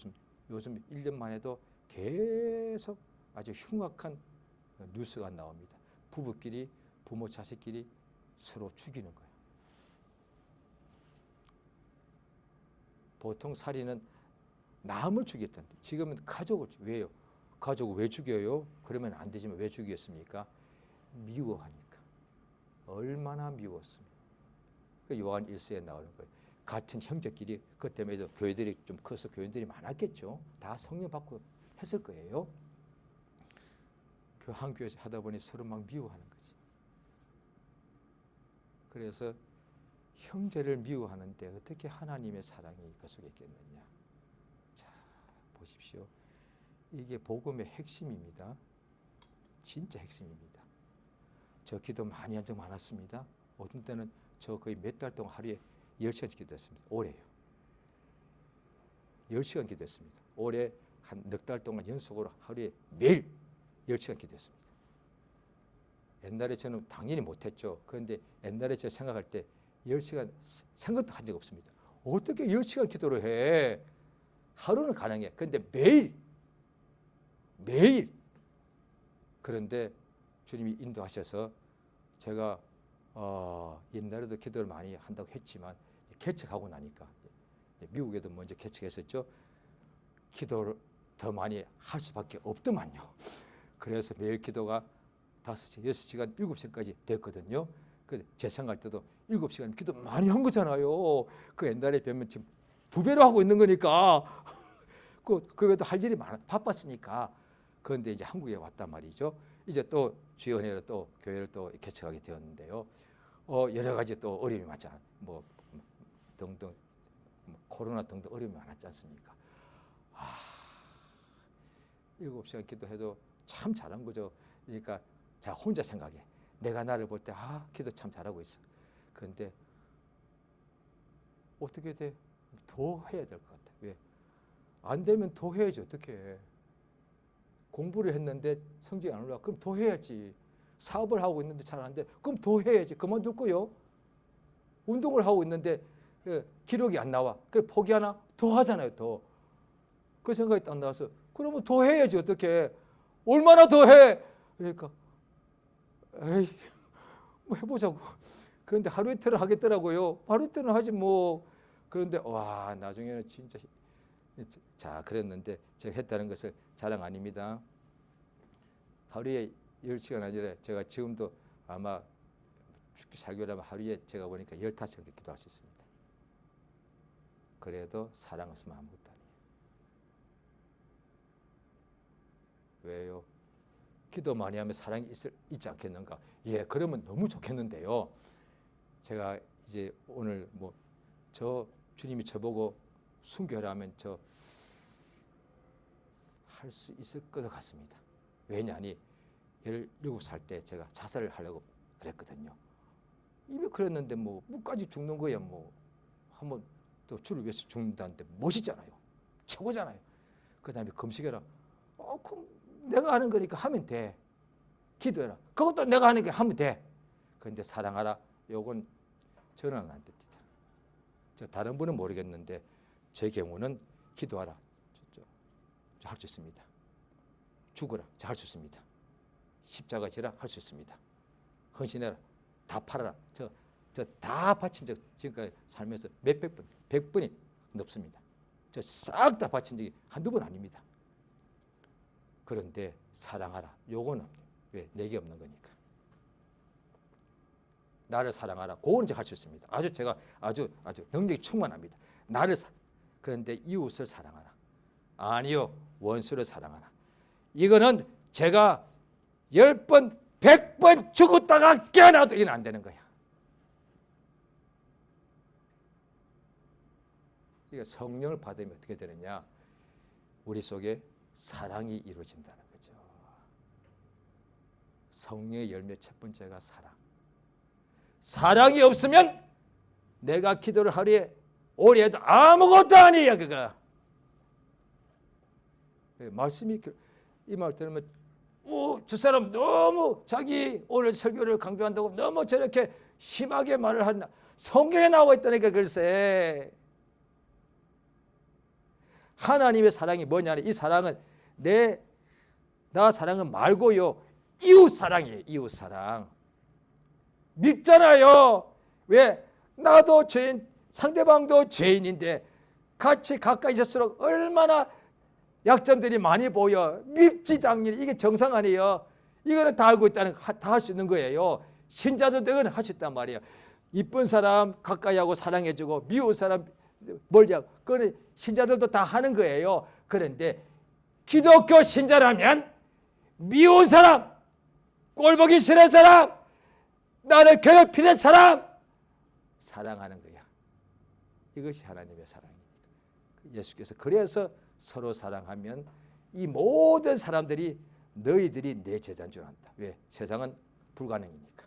요즘 1년만 해도 계속 아주 흉악한 뉴스가 나옵니다. 부부끼리, 부모 자식끼리 서로 죽이는 거예요. 보통 살인은 남을 죽였던데 지금은 가족을 왜요? 가족을 왜 죽여요? 그러면 안 되지만 왜 죽였습니까? 미워하니까. 얼마나 미웠습니까? 그 요한 1서에 나오는 거예요. 같은 형제끼리 그 때문에 교회들이 좀 커서 교인들이 많았겠죠. 다 성령 받고 했을 거예요. 그 한 교회에서 하다 보니 서로 막 미워하는 거지. 그래서 형제를 미워하는데 어떻게 하나님의 사랑이 그 속에 있겠느냐. 자, 보십시오. 이게 복음의 핵심입니다. 진짜 핵심입니다. 저 기도 많이 한 적 많았습니다. 어떤 때는 저 거의 몇 달 동안 하루에 10시간 기도했습니다. 올해요. 10시간 기도했습니다. 올해 한 넉 달 동안 연속으로 하루에 매일 10시간 기도했습니다. 옛날에 저는 당연히 못했죠. 그런데 옛날에 제가 생각할 때 10시간 생각도 한 적 없습니다. 어떻게 10시간 기도를 해? 하루는 가능해. 그런데 매일. 그런데 주님이 인도하셔서 제가 옛날에도 기도를 많이 한다고 했지만 개척하고 나니까 미국에도 먼저 개척했었죠. 기도를 더 많이 할 수밖에 없더만요. 그래서 매일 기도가 5시, 6시간, 7시까지 됐거든요. 제 생각할 때도 7시간 기도 많이 한 거잖아요. 그 옛날에 비하면 지금 2배로 하고 있는 거니까. 그래도 할 일이 바빴으니까. 그런데 이제 한국에 왔단 말이죠. 이제 또 주의 은혜로 또 교회를 또 개척하게 되었는데요. 여러 가지 또 어려움이 많잖아요. 등등 코로나 등등 어려움이 많았지 않습니까? 7시간 기도해도 참 잘한 거죠. 그러니까 자 혼자 생각해. 내가 나를 볼 때 기도 참 잘하고 있어. 그런데 어떻게 돼? 더 해야 될 것 같아. 왜? 안 되면 더 해야지 어떻게. 공부를 했는데 성적이 안 올라와. 그럼 더 해야지. 사업을 하고 있는데 잘 안 돼. 그럼 더 해야지. 그만둘 거요. 운동을 하고 있는데 기록이 안 나와. 그래 포기하나? 더 하잖아요. 더. 그 생각이 딱 나와서 그러면 더 해야지 어떻게. 얼마나 더 해? 그러니까 에이 뭐 해보자고. 그런데 하루 이틀은 하겠더라고요. 하루 이틀은 하지 뭐. 그런데 와 나중에는 진짜 자 그랬는데 제가 했다는 것을 자랑 아닙니다. 하루에 10시간 아니라 제가 지금도 아마 죽기 살기라면 하루에 제가 보니까 15시간 기도할 수 있습니다. 그래도 사랑 없으면 아무것도 아니에요. 왜요? 기도 많이 하면 사랑이 있지 않겠는가? 예, 그러면 너무 좋겠는데요. 제가 이제 오늘 저 주님이 저보고 순교하라면 저 할 수 있을 것 같습니다. 왜냐하니 17살 때 제가 자살을 하려고 그랬거든요. 이미 그랬는데 뭐까지 죽는 거야 한번 또 주를 위해서 죽는다는데 멋있잖아요. 최고잖아요. 그 다음에 금식해라. 그럼 내가 하는 거니까 하면 돼. 기도해라. 그것도 내가 하는 게 하면 돼. 그런데 사랑하라. 요건 저는 안 됩니다. 다른 분은 모르겠는데 제 경우는 기도하라. 할 수 있습니다. 죽어라. 할 수 있습니다. 십자가 지라 할 수 있습니다. 헌신해라. 다 팔아라. 저 다 바친 적 지금까지 살면서 몇백 번, 100번이 넘습니다. 저 싹 다 바친 적이 한두 번 아닙니다. 그런데 사랑하라. 요거는 왜? 내게 없는 거니까. 나를 사랑하라. 그건 제가 할 수 있습니다. 제가 아주 능력이 충만합니다. 그런데 이웃을 사랑하라. 아니요. 원수를 사랑하라. 이거는 제가 10번, 100번 죽었다가 깨어나도 이건 안 되는 거야. 이게 성령을 받으면 어떻게 되느냐? 우리 속에 사랑이 이루어진다는 거죠. 성령의 열매 첫 번째가 사랑. 사랑이 없으면 내가 기도를 하루에 오래 해도 아무것도 아니야. 그거 말씀이 이 말 들으면 저 사람 너무 자기 오늘 설교를 강조한다고 너무 저렇게 심하게 말을 한다. 성경에 나와 있다니까. 글쎄 하나님의 사랑이 뭐냐. 이 사랑은 나 사랑은 말고요, 이웃 사랑이에요. 이웃 사랑. 밉잖아요. 왜? 나도 죄인, 상대방도 죄인인데 같이 가까이 있을수록 얼마나 약점들이 많이 보여. 밉지 당연히. 이게 정상 아니에요. 이거는 다 알고 있다는, 다 할 수 있는 거예요. 신자들도 이건 할 수 있단 말이에요. 이쁜 사람 가까이 하고 사랑해주고 미운 사람 멀리 하고, 그건 신자들도 다 하는 거예요. 그런데 기독교 신자라면 미운 사람, 꼴보기 싫은 사람, 나를 괴롭히는 사람 사랑하는 거야. 이것이 하나님의 사랑입니다. 예수께서 그래서 서로 사랑하면 이 모든 사람들이 너희들이 내 제자인 줄 안다. 왜? 세상은 불가능이니까.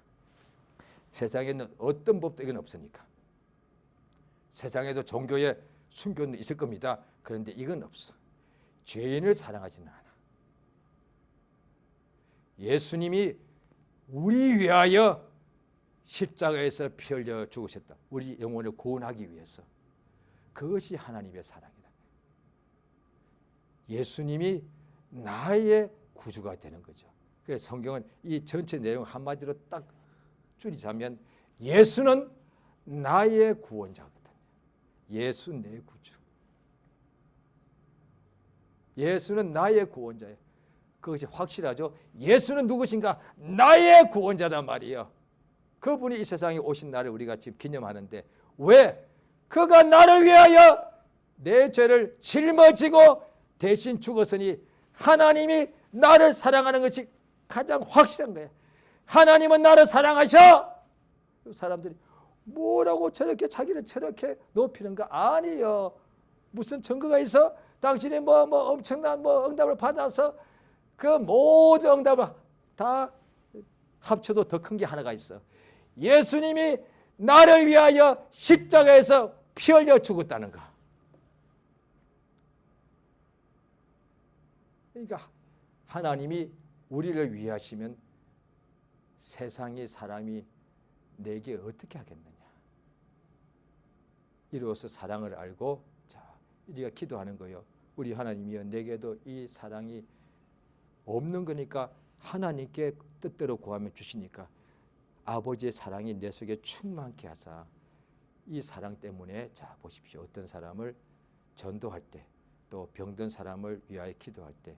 세상에는 어떤 법도 이건 없으니까. 세상에도 종교의 순교는 있을 겁니다. 그런데 이건 없어. 죄인을 사랑하지는 않아. 예수님이 우리 위하여 십자가에서 피 흘려 죽으셨다. 우리 영혼을 구원하기 위해서. 그것이 하나님의 사랑이다. 예수님이 나의 구주가 되는 거죠. 그래서 성경은 이 전체 내용 한마디로 딱 줄이자면 예수는 나의 구원자거든. 예수 내 구주. 예수는 나의 구원자예요. 그것이 확실하죠. 예수는 누구신가? 나의 구원자단 말이에요. 그분이 이 세상에 오신 날을 우리가 지금 기념하는데, 왜? 그가 나를 위하여 내 죄를 짊어지고 대신 죽었으니 하나님이 나를 사랑하는 것이 가장 확실한 거예요. 하나님은 나를 사랑하셔. 사람들이 뭐라고 저렇게 자기를 저렇게 높이는가? 아니에요. 무슨 증거가 있어? 당신이 뭐 엄청난 응답을 받아서 그 모든 응답을 다 합쳐도 더 큰 게 하나가 있어. 예수님이 나를 위하여 십자가에서 피 흘려 죽었다는 거. 그러니까 하나님이 우리를 위하시면 세상의 사람이 내게 어떻게 하겠느냐. 이로써 사랑을 알고, 자, 우리가 기도하는 거예요. 우리 하나님이여, 내게도 이 사랑이 없는 거니까 하나님께 뜻대로 구하면 주시니까 아버지의 사랑이 내 속에 충만케 하사, 이 사랑 때문에, 자 보십시오, 어떤 사람을 전도할 때, 또 병든 사람을 위하여 기도할 때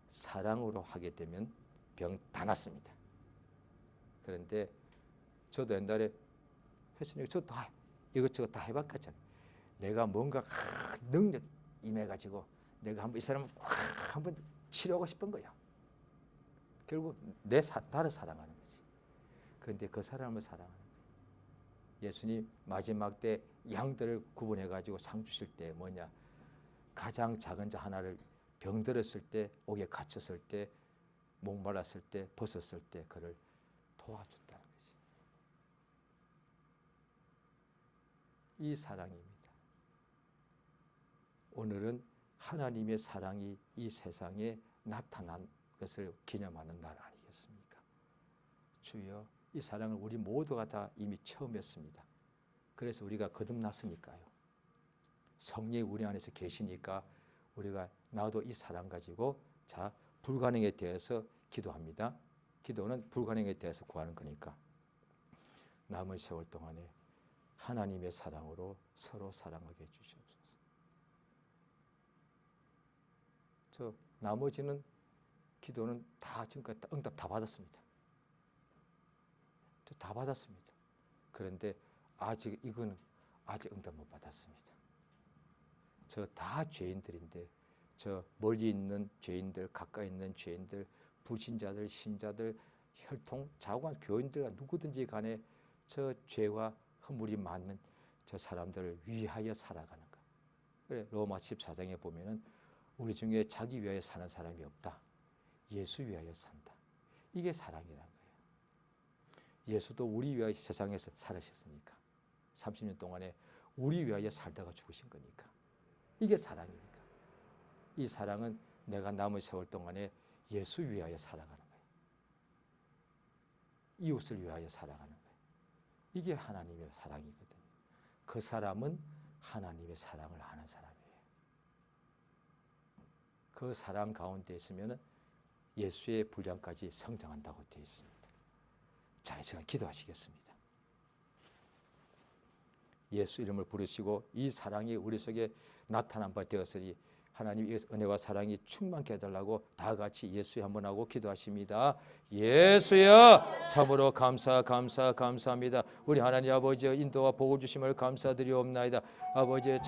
사랑으로 하게 되면 병 다 낫습니다. 그런데 저도 옛날에 했으니까 저도 다 이것저것 다 해봤겠잖아요. 내가 뭔가 능력 임해가지고 내가 한번 이 사람을 한번 치료하고 싶은 거야. 결국 나를 사랑하는 거지. 그런데 그 사람을 사랑하는 거예요. 예수님 마지막 때 양들을 구분해가지고 상 주실 때 뭐냐, 가장 작은 자 하나를 병들었을 때, 옥에 갇혔을 때, 목말랐을 때, 벗었을 때 그를 도와줬다는 거지. 이 사랑입니다. 오늘은 하나님의 사랑이 이 세상에 나타난 것을 기념하는 날 아니겠습니까? 주여, 이 사랑을 우리 모두가 다 이미 체험했습니다. 그래서 우리가 거듭났으니까요. 성령이 우리 안에서 계시니까 우리가 나도 이 사랑 가지고, 자, 불가능에 대해서 기도합니다. 기도는 불가능에 대해서 구하는 거니까 남은 세월 동안에 하나님의 사랑으로 서로 사랑하게 해주시옵소서. 저 나머지는 기도는 다 지금까지 응답 다 받았습니다. 저 다 받았습니다. 그런데 아직 이거는 아직 응답 못 받았습니다. 저 다 죄인들인데, 저 멀리 있는 죄인들, 가까이 있는 죄인들, 불신자들, 신자들, 혈통, 자고한 교인들과 누구든지 간에 저 죄와 허물이 많은 저 사람들을 위하여 살아가는 것. 그래, 로마 14장에 보면은 우리 중에 자기 위하여 사는 사람이 없다. 예수 위하여 산다. 이게 사랑이라는 거예요. 예수도 우리 위하여 세상에서 살으셨으니까 30년 동안에 우리 위하여 살다가 죽으신 거니까 이게 사랑이니까 이 사랑은 내가 남은 세월 동안에 예수 위하여 살아가는 거예요. 이웃을 위하여 살아가는 거예요. 이게 하나님의 사랑이거든요. 그 사람은 하나님의 사랑을 아는 사람이에요. 그 사랑 가운데 있으면 예수의 분량까지 성장한다고 되어 있습니다. 자, 이 시간 기도하시겠습니다. 예수 이름을 부르시고 이 사랑이 우리 속에 나타난 바 되었으니 하나님 이 은혜와 사랑이 충만케 해달라고 다 같이 예수에 한번 하고 기도하십니다. 예수여 참으로 감사합니다. 우리 하나님 아버지의 인도와 복을 주심을 감사드리옵나이다. 아버지의